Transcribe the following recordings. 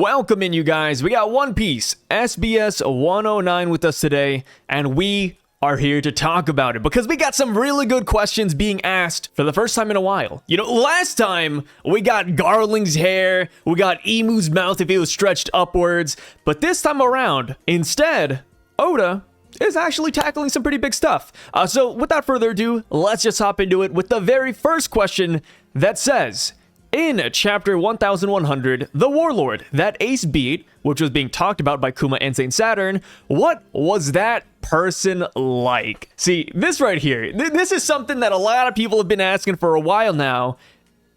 Welcome in, you guys. We got One Piece SBS 109 with us today, and we are here to talk about it because we got some really good questions being asked for the first time in a while. You know, last time we got Garling's hair, we got Emu's mouth if it was stretched upwards, but this time around, instead, Oda is actually tackling some pretty big stuff. So without further ado, let's just hop into it with the very first question that says, in chapter 1100, the Warlord that Ace beat, which was being talked about by Kuma and Saint Saturn, what was that person like? See, this right here, this is something that a lot of people have been asking for a while now,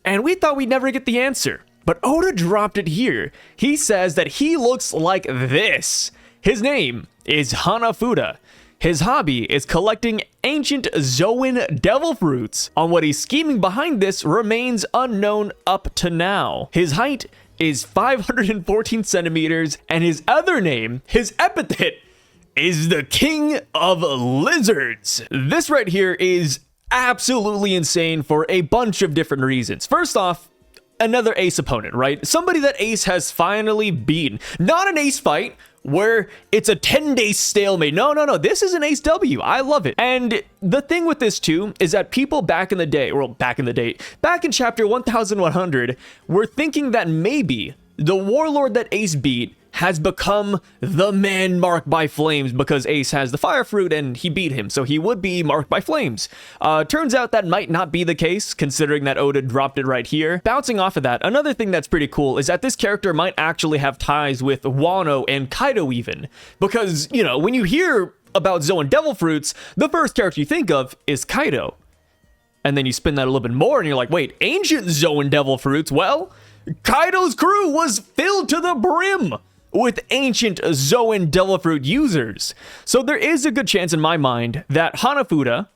and we thought we'd never get the answer. But Oda dropped it here. He says that he looks like this. His name is Hanafuda. His hobby is collecting ancient Zoan devil fruits. On what he's scheming behind this remains unknown up to now. His height is 514 centimeters, and his other name, his epithet, is the King of Lizards. This right here is absolutely insane for a bunch of different reasons. First off, another Ace opponent, right? Somebody that Ace has finally beaten. Not an Ace fight where it's a 10-day stalemate. No. This is an Ace W. I love it. And the thing with this too is that people back in the day, back in chapter 1100, were thinking that maybe the Warlord that Ace beat has become the man marked by flames because Ace has the fire fruit and he beat him, so he would be marked by flames. Turns out that might not be the case, considering that Oda dropped it right here. Bouncing off of that, another thing that's pretty cool is that this character might actually have ties with Wano and Kaido even, because, you know, when you hear about Zoan devil fruits, the first character you think of is Kaido. And then you spin that a little bit more and you're like, wait, ancient Zoan devil fruits? Well, Kaido's crew was filled to the brim with ancient Zoan devil fruit users. So there is a good chance in my mind that Hanafuda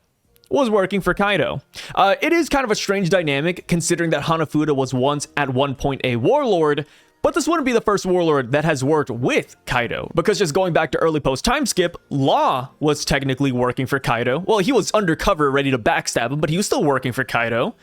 was working for Kaido. It is kind of a strange dynamic considering that Hanafuda was once at one point a warlord, but this wouldn't be the first warlord that has worked with Kaido, because just going back to early post time skip, Law was technically working for Kaido. Well, he was undercover ready to backstab him, but he was still working for Kaido.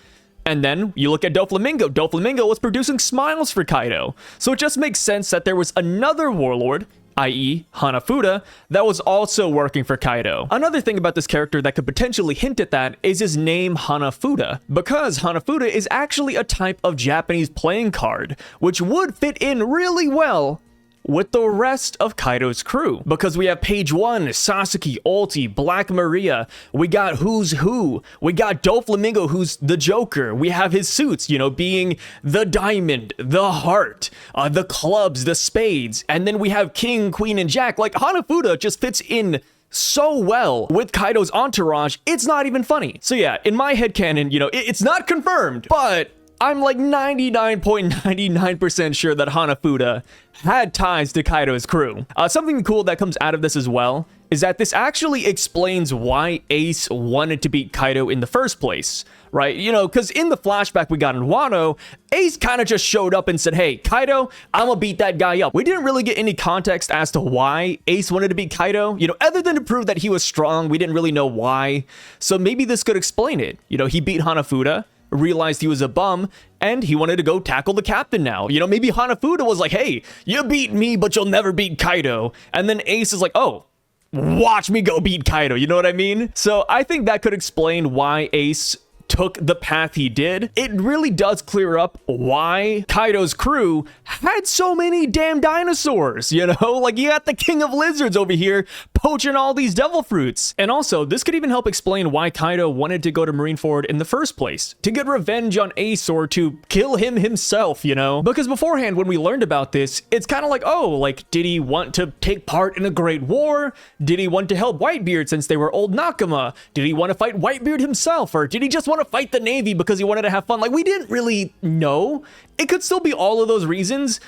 And then you look at Doflamingo. Doflamingo was producing smiles for Kaido. So it just makes sense that there was another warlord, i.e. Hanafuda, that was also working for Kaido. Another thing about this character that could potentially hint at that is his name Hanafuda, because Hanafuda is actually a type of Japanese playing card, which would fit in really well with the rest of Kaido's crew, because we have Page 1, Sasuke, Ulti, Black Maria, we got Who's Who, we got Doflamingo, who's the Joker, we have his suits, you know, being the diamond, the heart, the clubs, the spades, and then we have King, Queen, and Jack. Like, Hanafuda just fits in so well with Kaido's entourage, it's not even funny. So yeah, in my headcanon, you know, it's not confirmed, but I'm like 99.99% sure that Hanafuda had ties to Kaido's crew. Something cool that comes out of this as well is that this actually explains why Ace wanted to beat Kaido in the first place, right? You know, because in the flashback we got in Wano, Ace kind of just showed up and said, hey, Kaido, I'm gonna beat that guy up. We didn't really get any context as to why Ace wanted to beat Kaido, you know, other than to prove that he was strong. We didn't really know why. So maybe this could explain it. You know, he beat Hanafuda, realized he was a bum, and he wanted to go tackle the captain now. You know, maybe Hanafuda was like, hey, you beat me, but you'll never beat Kaido. And then Ace is like, oh, watch me go beat Kaido. You know what I mean? So I think that could explain why Ace took the path he did. It really does clear up why Kaido's crew had so many damn dinosaurs, you know? Like, you got the King of Lizards over here poaching all these devil fruits. And also, this could even help explain why Kaido wanted to go to Marineford in the first place, to get revenge on Ace or to kill him himself, you know? Because beforehand, when we learned about this, it's kind of like, oh, like, did he want to take part in a great war? Did he want to help Whitebeard since they were old Nakama? Did he want to fight Whitebeard himself? Or did he just want to fight the Navy because he wanted to have fun? Like, we didn't really know. It could still be all of those reasons,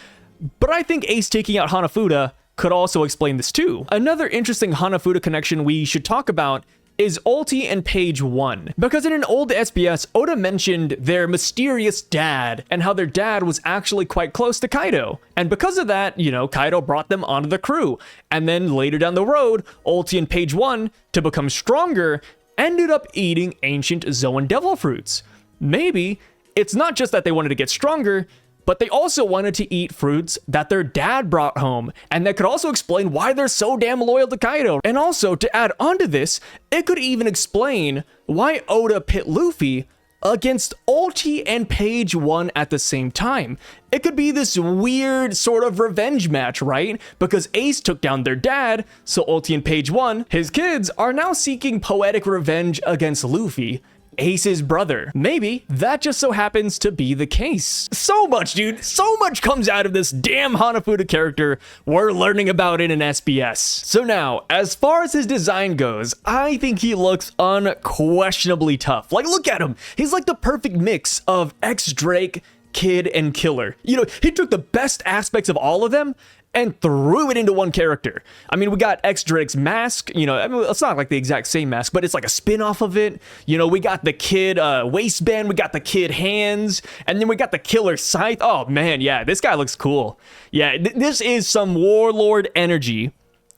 but I think Ace taking out Hanafuda could also explain this too. Another interesting Hanafuda connection we should talk about is Ulti and Page 1. Because in an old SBS, Oda mentioned their mysterious dad and how their dad was actually quite close to Kaido. And because of that, you know, Kaido brought them onto the crew. And then later down the road, Ulti and Page 1, to become stronger, ended up eating ancient Zoan devil fruits. Maybe it's not just that they wanted to get stronger, but they also wanted to eat fruits that their dad brought home, and that could also explain why they're so damn loyal to Kaido. And also, to add onto this, it could even explain why Oda pit Luffy against Ulti and Page 1 at the same time. It could be this weird sort of revenge match, right? Because Ace took down their dad, so Ulti and Page 1, his kids, are now seeking poetic revenge against Luffy, Ace's brother. Maybe that just so happens to be the case. So much, dude. So much comes out of this damn Hanafuda character we're learning about in an SBS. So now, as far as his design goes, I think he looks unquestionably tough. Like, look at him. He's like the perfect mix of ex-Drake, Kid, and Killer. You know, he took the best aspects of all of them and threw it into one character. I mean, we got X-Drake's mask, you know, I mean, it's not like the exact same mask, but it's like a spin-off of it. You know, we got the Kid waistband, we got the Kid hands, and then we got the Killer scythe. Oh man, yeah, this guy looks cool. Yeah, this is some Warlord energy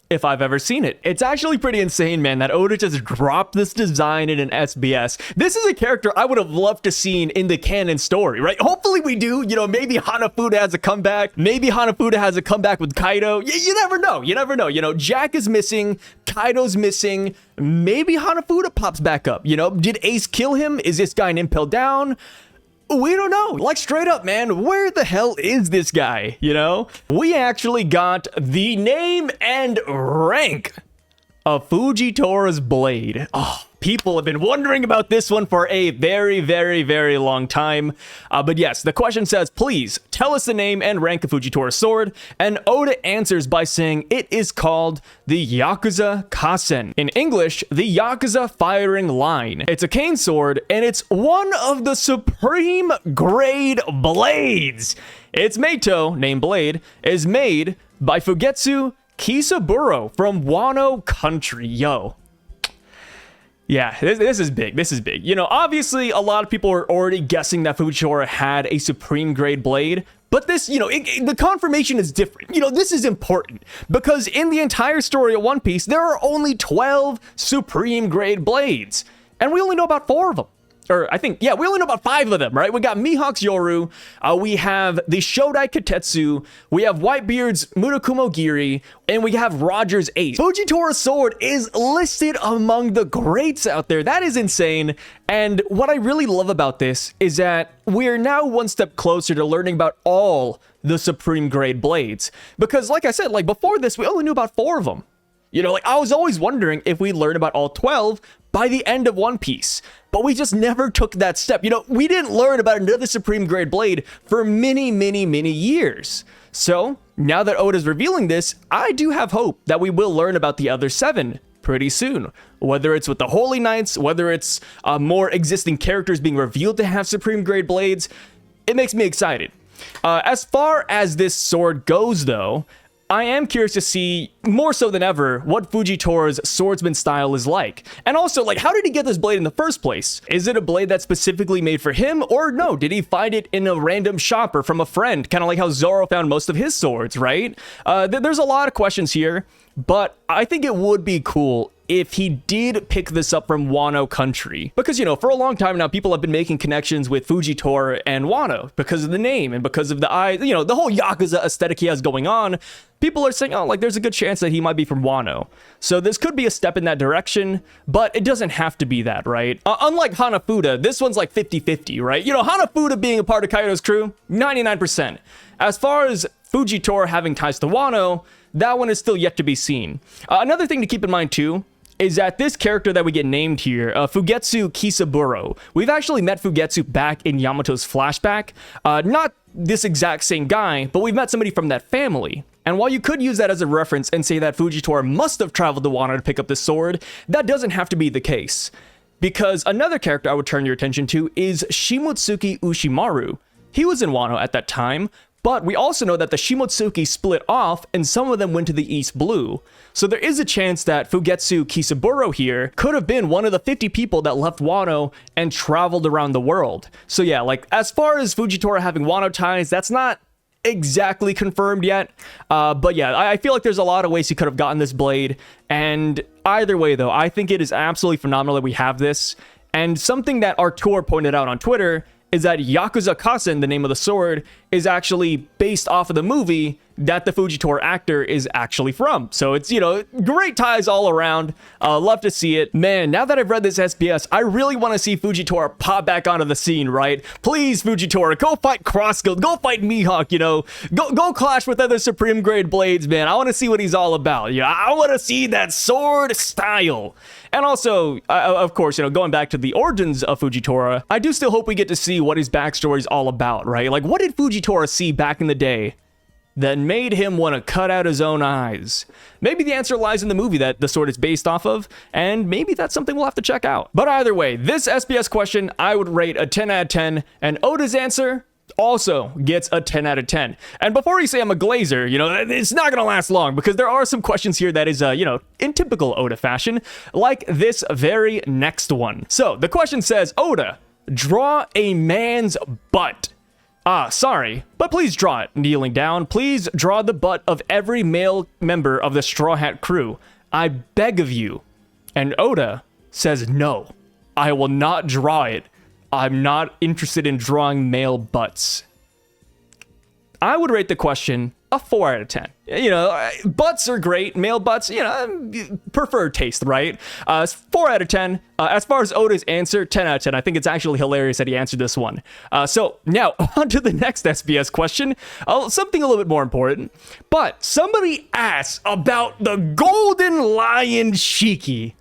if I've ever seen it. It's actually pretty insane, man, that Oda just dropped this design in an SBS. This is a character I would have loved to seen in the canon story, right? Hopefully we do. You know, maybe Hanafuda has a comeback. Maybe Hanafuda has a comeback with Kaido. You never know. You never know. You know, Jack is missing. Kaido's missing. Maybe Hanafuda pops back up. You know, did Ace kill him? Is this guy an impel down? We don't know. Like, straight up, man, where the hell is this guy, you know? We actually got the name and rank of FUJITORA'S blade. Oh, people have been wondering about this one for a very, very, very long time. But yes, the question says, please tell us the name and rank of FUJITORA'S sword. And Oda answers by saying it is called the Yakuza Kasen. In English, the Yakuza firing line. It's a cane sword, and it's one of the supreme grade blades. Its Meito, named Blade, is made by Fugetsu Kisaburo from Wano Country. Yo. Yeah, this is big. This is big. You know, obviously, a lot of people are already guessing that Fujitora had a supreme grade blade, but this, you know, the confirmation is different. You know, this is important because in the entire story of One Piece, there are only 12 supreme grade blades, and we only know about 4 of them. Or I think, yeah, we only know about 5 of them, right? We got Mihawk's Yoru, we have the Shodai Katetsu, we have Whitebeard's Murakumo Giri, and we have Roger's Ace. Fujitora'S sword is listed among the greats out there. That is insane. And what I really love about this is that we're now one step closer to learning about all the supreme grade blades. Because like I said, like before this, we only knew about 4 of them. You know, like I was always wondering if we'd learn about all 12 by the end of One Piece, but we just never took that step. You know, we didn't learn about another supreme grade blade for many, many, many years. So now that Oda's revealing this, I do have hope that we will learn about the other 7 pretty soon. Whether it's with the Holy Knights, whether it's more existing characters being revealed to have supreme grade blades, it makes me excited. As far as this sword goes, though, I am curious to see, more so than ever, what Fujitora'S swordsman style is like. And also, like, how did he get this blade in the first place? Is it a blade that's specifically made for him, or no, did he find it in a random shop or from a friend? Kind of like how Zoro found most of his swords, right? There's a lot of questions here, but I think it would be cool if he did pick this up from Wano Country. Because, you know, for a long time now, people have been making connections with Fujitora and Wano because of the name and because of the eyes, you know, the whole Yakuza aesthetic he has going on. People are saying, oh, like, there's a good chance that he might be from Wano. So this could be a step in that direction, but it doesn't have to be that, right? Unlike Hanafuda, this one's like 50-50, right? You know, Hanafuda being a part of Kaido's crew, 99%. As far as Fujitora having ties to Wano, that one is still yet to be seen. Another thing to keep in mind, too, is that this character that we get named here, Fugetsu Kisaburo, we've actually met Fugetsu back in Yamato's flashback. Not this exact same guy, but we've met somebody from that family. And while you could use that as a reference and say that Fujitora must have traveled to Wano to pick up this sword, that doesn't have to be the case. Because another character I would turn your attention to is Shimotsuki Ushimaru. He was in Wano at that time, but we also know that the Shimotsuki split off and some of them went to the East Blue. So there is a chance that Fugetsu Kisaburo here could have been one of the 50 people that left Wano and traveled around the world. So yeah, like as far as Fujitora having Wano ties, that's not exactly confirmed yet. But yeah, I feel like there's a lot of ways he could have gotten this blade. And either way though, I think it is absolutely phenomenal that we have this. And something that Artur pointed out on Twitter is that Yakuza Kasen, the name of the sword, is actually based off of the movie that the Fujitora actor is actually from. So it's, great ties all around. Love to see it. Man, now that I've read this SBS, I really want to see Fujitora pop back onto the scene, right? Please, Fujitora, go fight Crossguild, go fight Mihawk, go clash with other Supreme Grade Blades, man. I want to see what he's all about. I want to see that sword style. And also, of course, going back to the origins of Fujitora, I do still hope we get to see what his backstory is all about, right? Like, what did Fujitora see back in the day that made him want to cut out his own eyes? Maybe the answer lies in the movie that the sword is based off of, and maybe that's something we'll have to check out. But either way, this SBS question I would rate a 10 out of 10, and Oda's answer also gets a 10 out of 10. And before you say I'm a glazer, it's not gonna last long, because there are some questions here that is, in typical Oda fashion, like this very next one. So the question says, Oda, draw a man's butt. Sorry, but please draw it. Kneeling down, please draw the butt of every male member of the Straw Hat crew. I beg of you. And Oda says, no, I will not draw it. I'm not interested in drawing male butts. I would rate the question a 4 out of 10. Butts are great. Male butts, preferred taste, right? 4 out of 10. As far as Oda's answer, 10 out of 10. I think it's actually hilarious that he answered this one. So now on to the next SBS question. Something a little bit more important. But somebody asked about the Golden Lion Shiki.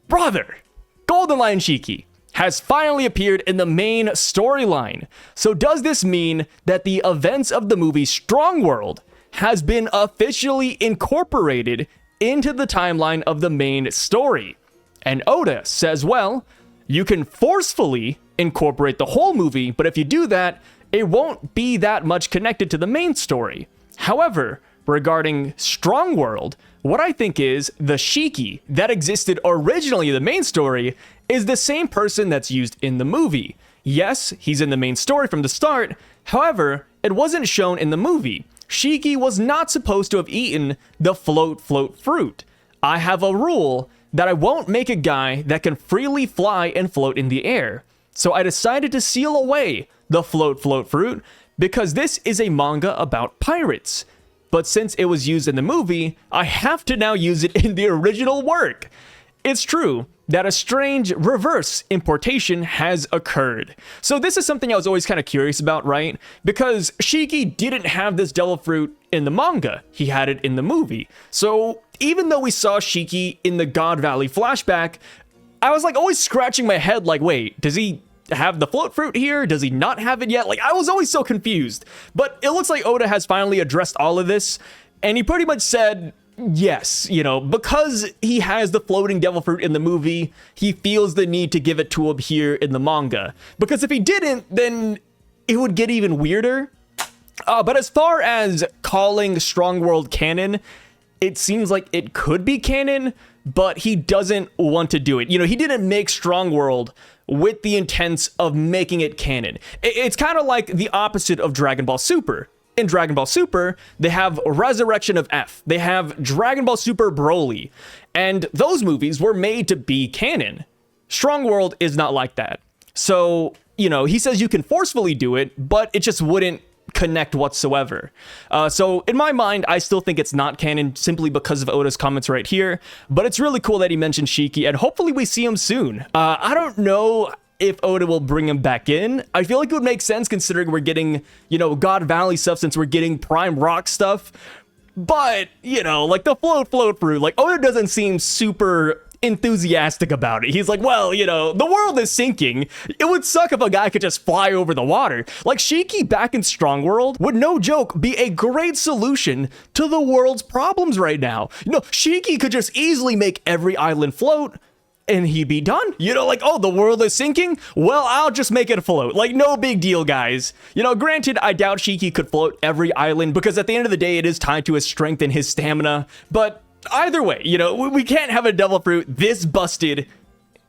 Brother, Golden Lion Shiki has finally appeared in the main storyline. So does this mean that the events of the movie Strong World has been officially incorporated into the timeline of the main story? And Oda says, well, you can forcefully incorporate the whole movie, but if you do that, it won't be that much connected to the main story. However, regarding Strong World, what I think is the Shiki that existed originally in the main story is the same person that's used in the movie. Yes, he's in the main story from the start. However, it wasn't shown in the movie. Shiki was not supposed to have eaten the float fruit. I have a rule that I won't make a guy that can freely fly and float in the air. So I decided to seal away the float fruit because this is a manga about pirates. But since it was used in the movie, I have to now use it in the original work. It's true that a strange reverse importation has occurred. So this is something I was always kind of curious about, right? Because Shiki didn't have this devil fruit in the manga. He had it in the movie. So even though we saw Shiki in the God Valley flashback, I was always scratching my head wait, does he have the float fruit here? Does he not have it yet? I was always so confused. But it looks like Oda has finally addressed all of this, and he pretty much said, yes, because he has the floating devil fruit in the movie, he feels the need to give it to him here in the manga. Because if he didn't, then it would get even weirder. But as far as calling Strong World canon, it seems like it could be canon, but he doesn't want to do it. He didn't make Strong World with the intents of making it canon. It's kind of like the opposite of Dragon Ball Super. In Dragon Ball Super, they have Resurrection of F. They have Dragon Ball Super Broly. And those movies were made to be canon. Strong World is not like that. So, he says you can forcefully do it, but it just wouldn't connect whatsoever. So in my mind, I still think it's not canon simply because of Oda's comments right here. But it's really cool that he mentioned Shiki, and hopefully we see him soon. I don't know if Oda will bring him back in. I feel like it would make sense considering we're getting, God Valley stuff since we're getting Prime Rock stuff. But, the float fruit, Oda doesn't seem super enthusiastic about it. He's like, well, the world is sinking. It would suck if a guy could just fly over the water. Shiki back in Strong World would, no joke, be a great solution to the world's problems right now. Shiki could just easily make every island float, and he'd be done. Oh, the world is sinking? Well, I'll just make it float. No big deal, guys. Granted, I doubt Shiki could float every island because at the end of the day, it is tied to his strength and his stamina. But either way, we can't have a devil fruit this busted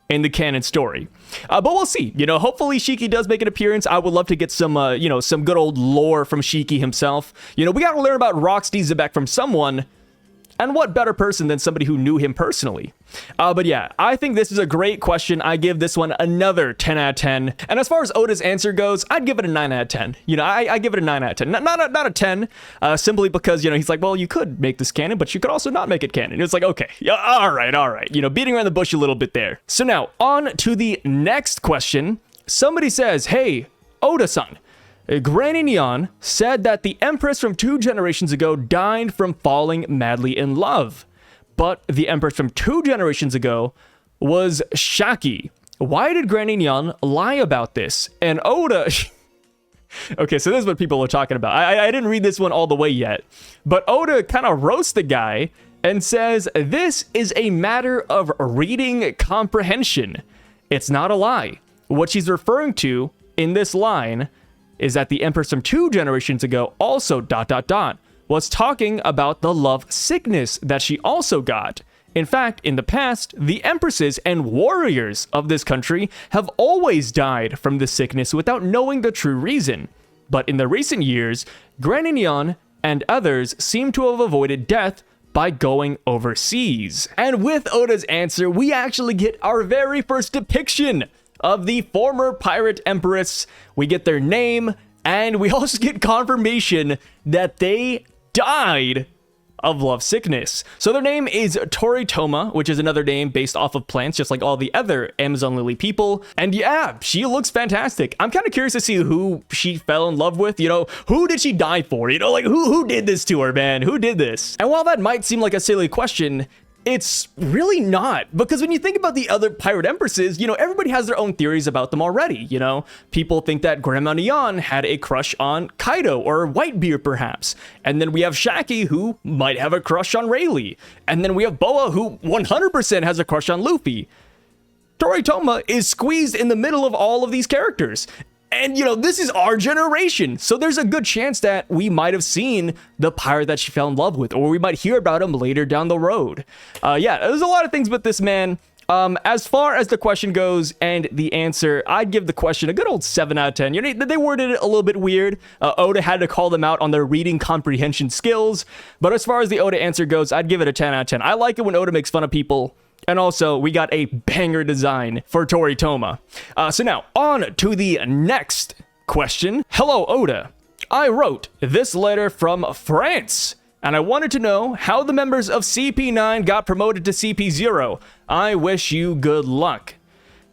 in the canon story. But we'll see. Hopefully Shiki does make an appearance. I would love to get some, some good old lore from Shiki himself. We got to learn about Rocksteady Zebek from someone. And what better person than somebody who knew him personally? But yeah, I think this is a great question. I give this one another 10 out of 10. And as far as Oda's answer goes, I'd give it a 9 out of 10. You know, I give it a 9 out of 10. Not a 10, simply because, you know, he's like, well, you could make this canon, but you could also not make it canon. It's like, okay, yeah, all right. You know, beating around the bush a little bit there. So now, on to the next question. Somebody says, hey, Oda-san, Granny Neon said that the Empress from 2 generations ago died from falling madly in love. But the Empress from 2 generations ago was Shaki. Why did Granny Neon lie about this? And Oda... Okay, so this is what people are talking about. I didn't read this one all the way yet. But Oda kind of roasts the guy and says, this is a matter of reading comprehension. It's not a lie. What she's referring to in this line is that the Empress from 2 generations ago also ... was talking about the love sickness that she also got. In fact, in the past, the empresses and warriors of this country have always died from this sickness without knowing the true reason. But in the recent years, Granny Neon and others seem to have avoided death by going overseas. And with Oda's answer, we actually get our very first depiction of the former pirate empress. We get their name, and we also get confirmation that they died of love sickness. So their name is Toritoma, which is another name based off of plants, just like all the other Amazon Lily people. And yeah, she looks fantastic. I'm kind of curious to see who she fell in love with. You know, who did she die for? You know, like who did this to her, man? Who did this? And while that might seem like a silly question, it's really not, because when you think about the other pirate empresses, you know, everybody has their own theories about them already, you know? People think that Grandma Neon had a crush on Kaido or Whitebeard, perhaps. And then we have Shaki, who might have a crush on Rayleigh. And then we have Boa, who 100% has a crush on Luffy. Toritoma is squeezed in the middle of all of these characters. And, you know, this is our generation, so there's a good chance that we might have seen the pirate that she fell in love with, or we might hear about him later down the road. Yeah, there's a lot of things with this man. As far as the question goes and the answer, I'd give the question a good old 7 out of 10. You know, they worded it a little bit weird. Oda had to call them out on their reading comprehension skills. But as far as the Oda answer goes, I'd give it a 10 out of 10. I like it when Oda makes fun of people. And also, we got a banger design for Toritoma. So now, on to the next question. Hello, Oda. I wrote this letter from France, and I wanted to know how the members of CP9 got promoted to CP0. I wish you good luck.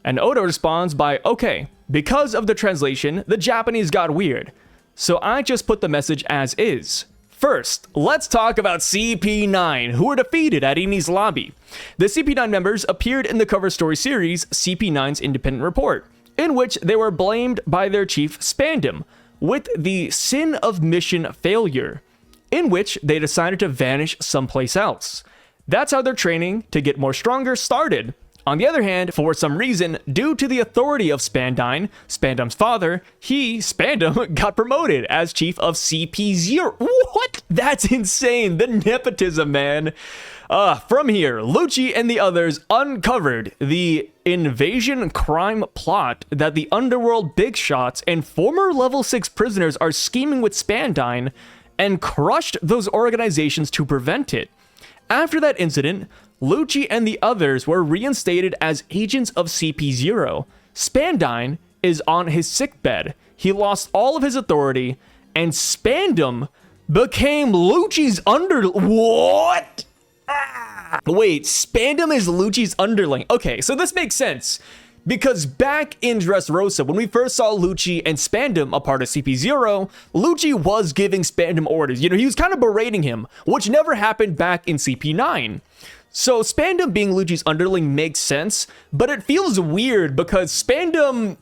And Oda responds by, okay, because of the translation, the Japanese got weird. So I just put the message as is. First, let's talk about CP9, who were defeated at Eni's lobby. The CP9 members appeared in the cover story series CP9's Independent Report, in which they were blamed by their chief Spandine with the sin of mission failure, in which they decided to vanish someplace else. That's how their training to get more stronger started. On the other hand, for some reason, due to the authority of Spandine, Spandine's father, Spandine, got promoted as chief of CP0. What? That's insane. The nepotism, man. From here, Lucci and the others uncovered the invasion crime plot that the underworld big shots and former level 6 prisoners are scheming with Spandine, and crushed those organizations to prevent it. After that incident, Lucci and the others were reinstated as agents of CP0. Spandine is on his sickbed. He lost all of his authority, and Spandine became Lucci's What? Wait, Spandine is Lucci's underling. Okay, so this makes sense. Because back in Dressrosa, when we first saw Lucci and Spandine a part of CP0, Lucci was giving Spandine orders. You know, he was kind of berating him, which never happened back in CP9. So Spandine being Lucci's underling makes sense, but it feels weird because Spandine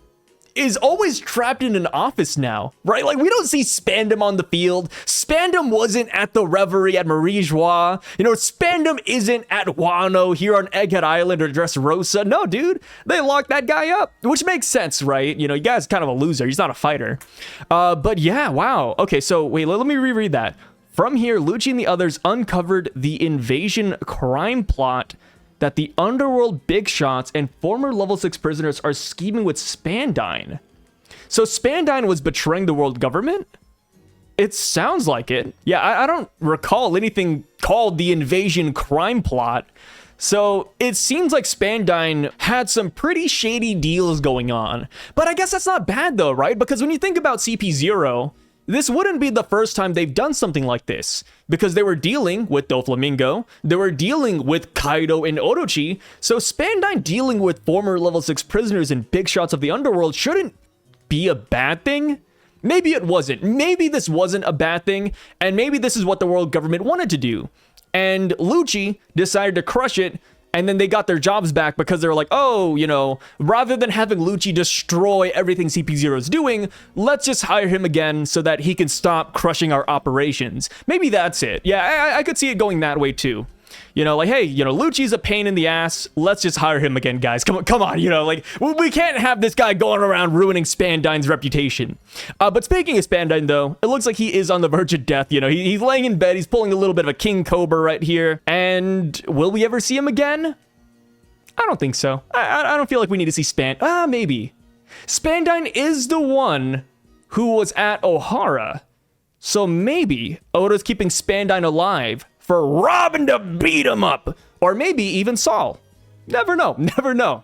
is always trapped in an office now, right? Like, we don't see Spandine on the field. Spandine wasn't at the Reverie at Marie Joie. You know, Spandine isn't at Wano here on Egghead Island or Dressrosa. No, dude, they locked that guy up, which makes sense, right? You know, you guy's kind of a loser. He's not a fighter. But yeah, wow. Okay, so wait, let me reread that. From here, Lucci and the others uncovered the invasion crime plot that the underworld big shots and former level 6 prisoners are scheming with Spandine. So Spandine was betraying the world government? It sounds like it. Yeah, I don't recall anything called the Invasion Crime Plot. So it seems like Spandine had some pretty shady deals going on. But I guess that's not bad though, right? Because when you think about CP0, this wouldn't be the first time they've done something like this, because they were dealing with Doflamingo, they were dealing with Kaido and Orochi, so Spandine dealing with former level 6 prisoners and big shots of the underworld shouldn't be a bad thing. Maybe it wasn't. Maybe this wasn't a bad thing, and maybe this is what the world government wanted to do. And Lucci decided to crush it, and then they got their jobs back because they were like, oh, you know, rather than having Lucci destroy everything CP0 is doing, let's just hire him again so that he can stop crushing our operations. Maybe that's it. Yeah, I could see it going that way too. You know, like, hey, you know, Lucci's a pain in the ass. Let's just hire him again, guys. Come on, you know, like, we can't have this guy going around ruining Spandine's reputation. But speaking of Spandine, though, it looks like he is on the verge of death. You know, he's laying in bed. He's pulling a little bit of a King Cobra right here. And will we ever see him again? I don't think so. I don't feel like we need to see maybe. Spandine is the one who was at Ohara. So maybe Oda's keeping Spandine alive for Robin to beat him up. Or maybe even Saul. Never know. Never know.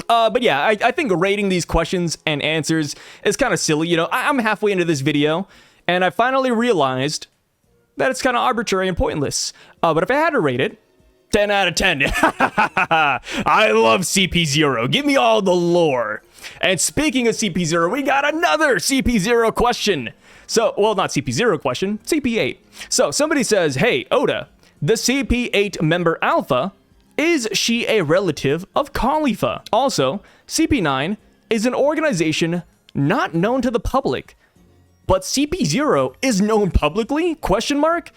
But yeah, I think rating these questions and answers is kind of silly. You know, I'm halfway into this video, and I finally realized that it's kind of arbitrary and pointless. But if I had to rate it, 10 out of 10. I love CP0. Give me all the lore. And speaking of CP0, we got another CP0 question. So, well, not CP0 question, CP8. So somebody says, hey, Oda, the CP8 member Alpha, is she a relative of Khalifa? Also, CP9 is an organization not known to the public, but CP0 is known publicly? Question mark?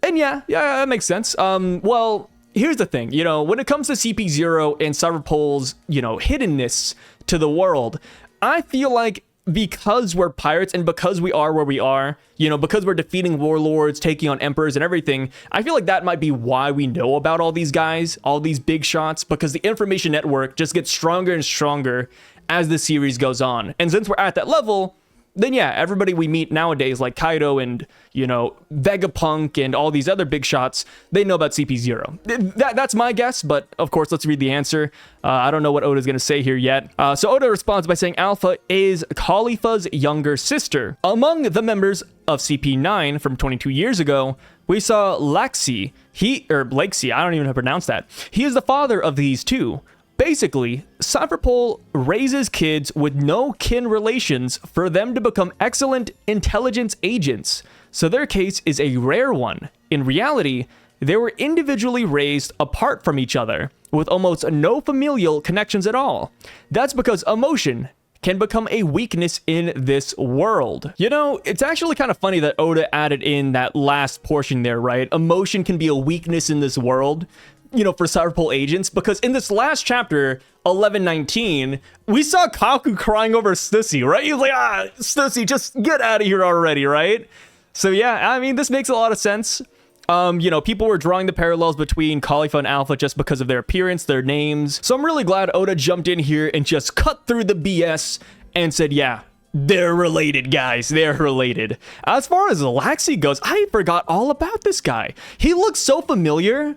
And yeah, that makes sense. Well, here's the thing, you know, when it comes to CP0 and Cyberpole's, you know, hiddenness to the world, I feel like because we're pirates and because we are where we are, you know, because we're defeating warlords, taking on emperors and everything, I feel like that might be why we know about all these guys, all these big shots, because the information network just gets stronger and stronger as the series goes on. And since we're at that level, then yeah, everybody we meet nowadays, like Kaido and, you know, Vegapunk and all these other big shots, they know about CP0. That's my guess, but of course, let's read the answer. I don't know what Oda's going to say here yet. So Oda responds by saying Alpha is Khalifa's younger sister. Among the members of CP9 from 22 years ago, we saw Lakesy. Lakesy, I don't even know how to pronounce that. He is the father of these two. Basically, Cyberpole raises kids with no kin relations for them to become excellent intelligence agents, so their case is a rare one. In reality, they were individually raised apart from each other, with almost no familial connections at all. That's because emotion can become a weakness in this world. You know, it's actually kind of funny that Oda added in that last portion there, right? Emotion can be a weakness in this world, you know, for Cyberpole agents, because in this last chapter, 1119, we saw Kaku crying over Stussy, right? He was like, Stussy, just get out of here already, right? So yeah, I mean, this makes a lot of sense. You know, people were drawing the parallels between Khalifa and Alpha just because of their appearance, their names. So I'm really glad Oda jumped in here and just cut through the BS and said, yeah, they're related, guys. They're related. As far as Laxi goes, I forgot all about this guy. He looks so familiar,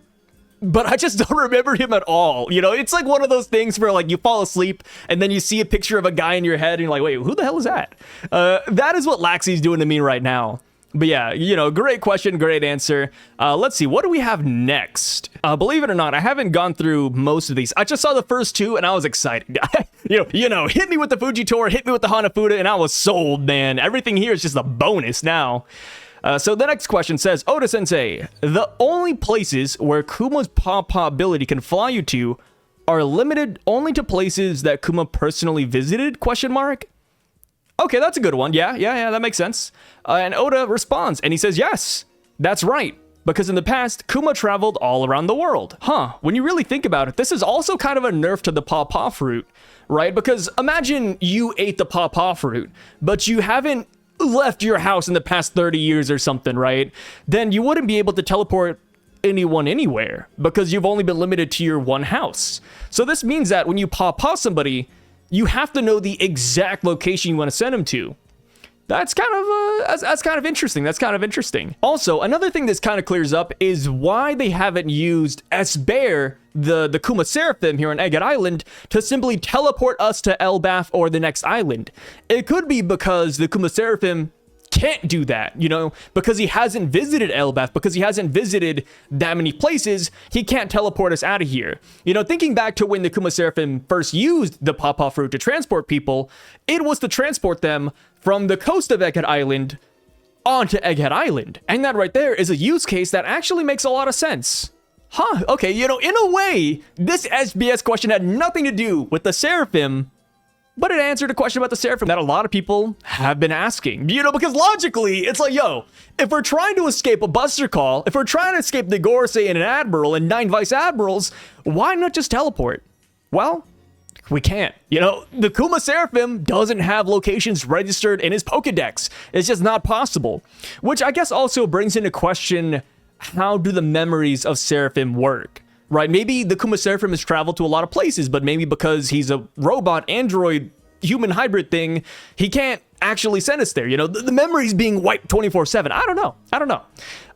but I just don't remember him at all. You know, it's like one of those things where like you fall asleep and then you see a picture of a guy in your head and you're like, wait, who the hell is that? That is what Laxi's doing to me right now. But yeah, you know, great question, great answer. Let's see, what do we have next? Believe it or not, I haven't gone through most of these. I just saw the first two and I was excited. you know, hit me with the Fujitora, hit me with the Hanafuda, and I was sold, man. Everything here is just a bonus now. So the next question says, Oda-sensei, the only places where Kuma's Paw ability can fly you to are limited only to places that Kuma personally visited, question mark? Okay, that's a good one. Yeah, that makes sense. And Oda responds, and he says, yes, that's right. Because in the past, Kuma traveled all around the world. When you really think about it, this is also kind of a nerf to the Paw fruit, right? Because imagine you ate the Paw fruit, but you haven't left your house in the past 30 years or something, right? Then you wouldn't be able to teleport anyone anywhere because you've only been limited to your one house. So this means that when you paw somebody, you have to know the exact location you want to send them to. That's kind of that's kind of interesting. That's kind of interesting. Also, another thing this kind of clears up is why they haven't used S-Bear, the Kuma Seraphim here on Egghead Island, to simply teleport us to Elbaf or the next island. It could be because the Kuma Seraphim can't do that, you know, because he hasn't visited Elbaf, because he hasn't visited that many places, he can't teleport us out of here. You know, thinking back to when the Kuma Seraphim first used the Pawpaw Fruit to transport people, it was to transport them from the coast of Egghead Island onto Egghead Island. And that right there is a use case that actually makes a lot of sense. Huh, okay, you know, in a way, this SBS question had nothing to do with the Seraphim, but it answered a question about the Seraphim that a lot of people have been asking. You know, because logically, it's like, yo, if we're trying to escape a Buster Call, if we're trying to escape the Gorosei and an Admiral and 9 Vice Admirals, why not just teleport? Well, we can't. You know, the Kuma Seraphim doesn't have locations registered in his Pokedex. It's just not possible. Which I guess also brings into question, how do the memories of Seraphim work? Right, maybe the Kuma Seraphim has traveled to a lot of places, but maybe because he's a robot, android, human hybrid thing, he can't actually send us there. You know, the memory's being wiped 24/7. I don't know.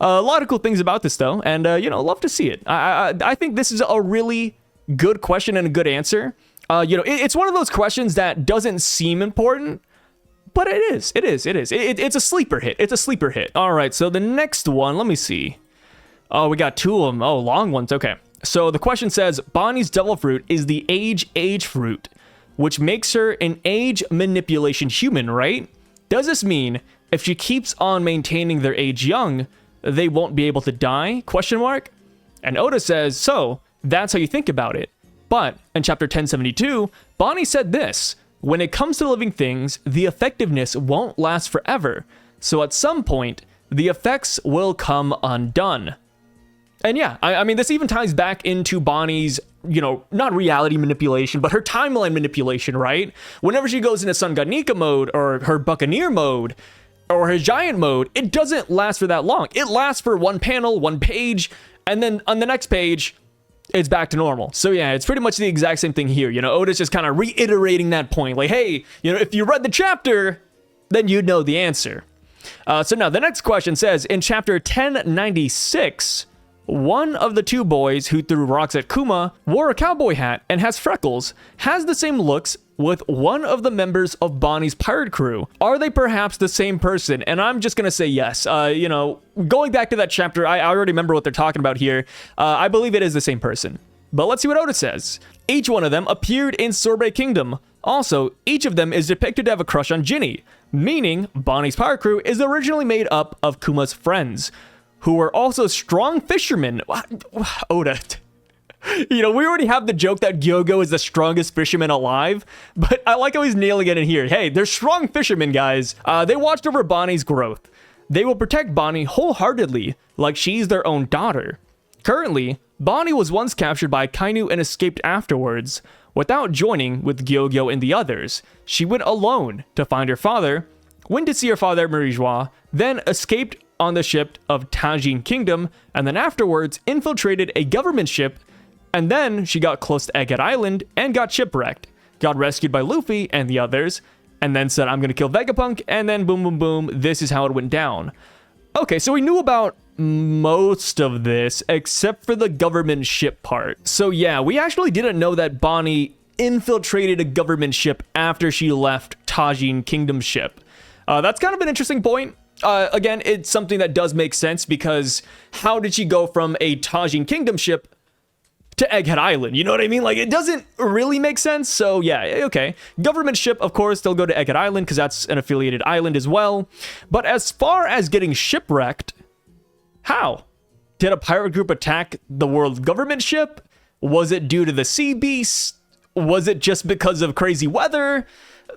A lot of cool things about this, though, and, you know, love to see it. I think this is a really good question and a good answer. You know, it's one of those questions that doesn't seem important, but it is. It's a sleeper hit. It's a sleeper hit. All right, so the next one, let me see. Oh, we got 2 of them. Oh, long ones. Okay. So the question says, Bonney's devil fruit is the age fruit, which makes her an age manipulation human, right? Does this mean if she keeps on maintaining their age young, they won't be able to die? Question mark. And Oda says, so that's how you think about it. But in chapter 1072, Bonney said this, when it comes to living things, the effectiveness won't last forever. So at some point, the effects will come undone. And yeah, I mean, this even ties back into Bonney's, you know, not reality manipulation, but her timeline manipulation, right? Whenever she goes into Sun God Nika mode, or her Buccaneer mode, or her Giant mode, it doesn't last for that long. It lasts for 1 panel, 1 page, and then on the next page, it's back to normal. So yeah, it's pretty much the exact same thing here. You know, Oda's just kind of reiterating that point. Like, hey, you know, if you read the chapter, then you'd know the answer. So now, the next question says, in chapter 1096... one of the 2 boys who threw rocks at Kuma wore a cowboy hat and has freckles, has the same looks with one of the members of Bonney's pirate crew. Are they perhaps the same person? And I'm just gonna say yes. You know, going back to that chapter, I already remember what they're talking about here. I believe it is the same person. But let's see what Oda says. Each one of them appeared in Sorbet Kingdom. Also, each of them is depicted to have a crush on Ginny, meaning Bonney's pirate crew is originally made up of Kuma's friends, who are also strong fishermen. Oda. You know, we already have the joke that Gyogo is the strongest fisherman alive, but I like how he's nailing it in here. Hey, they're strong fishermen, guys. They watched over Bonney's growth. They will protect Bonney wholeheartedly, like she's their own daughter. Currently, Bonney was once captured by Kainu and escaped afterwards. Without joining with Gyogyo and the others, she went alone to find her father, went to see her father at Marijois, then escaped on the ship of Tajin Kingdom, and then afterwards infiltrated a government ship, and then she got close to Egghead Island and got shipwrecked, got rescued by Luffy and the others, and then said, I'm gonna kill Vegapunk, and then boom, boom, boom, this is how it went down. Okay, so we knew about most of this, except for the government ship part. So yeah, we actually didn't know that Bonney infiltrated a government ship after she left Tajin Kingdom ship. That's kind of an interesting point. Again, it's something that does make sense, because how did she go from a Tajin Kingdom ship to Egghead Island? You know what I mean? Like, it doesn't really make sense. So yeah, okay. Government ship, of course, they'll go to Egghead Island because that's an affiliated island as well. But as far as getting shipwrecked, how? Did a pirate group attack the world government ship? Was it due to the sea beasts? Was it just because of crazy weather?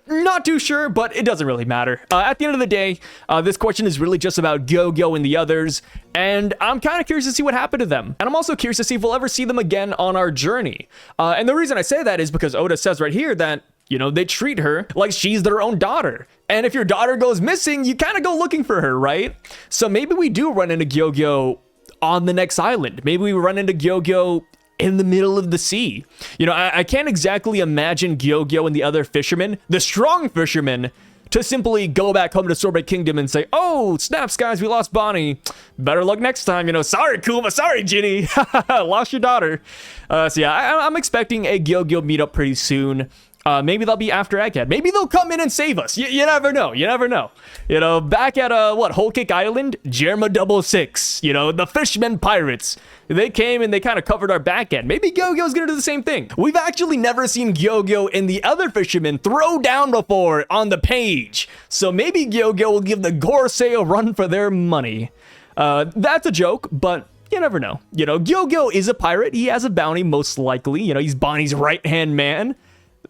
Not too sure, but it doesn't really matter. At the end of the day, this question is really just about Gyogyo and the others, and I'm kind of curious to see what happened to them. And I'm also curious to see if we'll ever see them again on our journey. And the reason I say that is because Oda says right here that, you know, they treat her like she's their own daughter. And if your daughter goes missing, you kind of go looking for her, right? So maybe we do run into Gyogyo on the next island. Maybe we run into Gyogyo in the middle of the sea. You know, I can't exactly imagine Gyogyo and the other fishermen, the strong fishermen, to simply go back home to Sorbet Kingdom and say, oh, snaps, guys, we lost Bonney. Better luck next time. You know, sorry, Kuma, sorry, Ginny. Lost your daughter. So yeah, I'm expecting a Gyogyo meetup pretty soon. Maybe they'll be after Egghead. Maybe they'll come in and save us. You never know. You never know. You know, back at, Whole Cake Island, Jerma 66, you know, the Fishmen Pirates. They came and they kind of covered our back end. Maybe Gyogyo's gonna do the same thing. We've actually never seen Gyogyo and the other fishermen throw down before on the page. So maybe Gyogyo will give the Goroise a run for their money. That's a joke, but you never know. You know, Gyogyo is a pirate. He has a bounty, most likely. You know, he's Bonnie's right-hand man.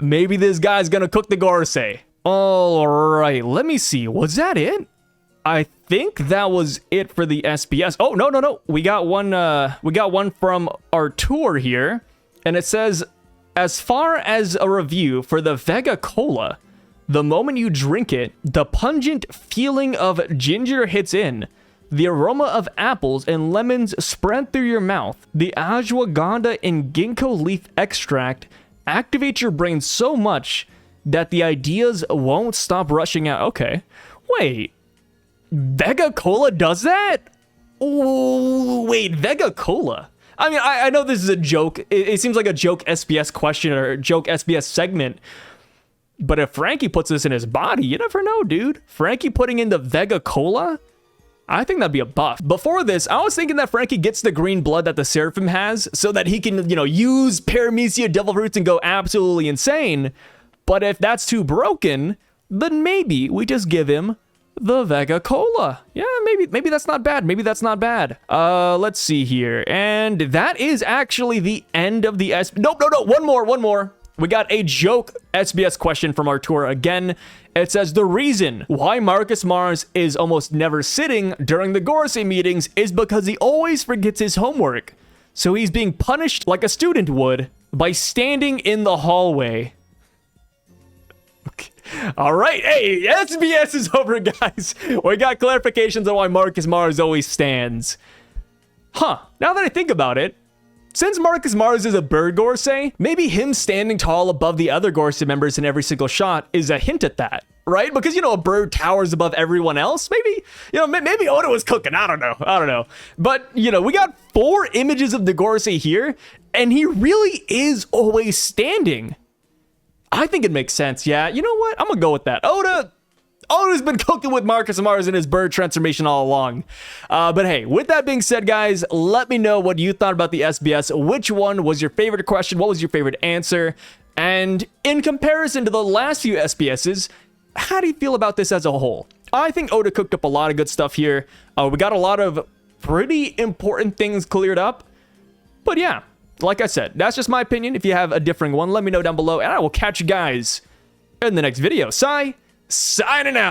Maybe this guy's gonna cook the Goroise. All right, let me see. Was that it? I think that was it for the SBS. Oh, no. We got one from our tour here. And it says, as far as a review for the Vega Cola, the moment you drink it, the pungent feeling of ginger hits in. The aroma of apples and lemons spread through your mouth. The ashwagandha and ginkgo leaf extract activate your brain so much that the ideas won't stop rushing out. Okay. Wait. Vega Cola does that? Ooh, wait, Vega Cola? I mean, I know this is a joke. It seems like a joke SBS question or a joke SBS segment. But if Frankie puts this in his body, you never know, dude. Frankie putting in the Vega Cola? I think that'd be a buff. Before this, I was thinking that Frankie gets the green blood that the Seraphim has so that he can, you know, use Paramecia Devil Fruits and go absolutely insane. But if that's too broken, then maybe we just give him the Vega Cola. Yeah, maybe that's not bad. Maybe that's not bad. Let's see here. And that is actually the end of the No, one more. We got a joke SBS question from our tour again. It says, the reason why Marcus Mars is almost never sitting during the Goroise meetings is because he always forgets his homework. So he's being punished like a student would by standing in the hallway. Okay. All right, hey, SBS is over, guys. We got clarifications on why Marcus Mars always stands. Huh, now that I think about it, since Marcus Mars is a bird Goroise, maybe him standing tall above the other Goroise members in every single shot is a hint at that, right? Because, you know, a bird towers above everyone else. Maybe, you know, maybe Oda was cooking. I don't know. But, you know, we got 4 images of the Goroise here, and he really is always standing. I think it makes sense. Yeah, you know what? I'm gonna go with that. Oda's been cooking with Marcus Mars in his bird transformation all along. But hey, with that being said, guys, let me know what you thought about the SBS. Which one was your favorite question? What was your favorite answer? And in comparison to the last few SBSs, how do you feel about this as a whole? I think Oda cooked up a lot of good stuff here. We got a lot of pretty important things cleared up. But yeah, like I said, that's just my opinion. If you have a differing one, let me know down below, and I will catch you guys in the next video. Signing out.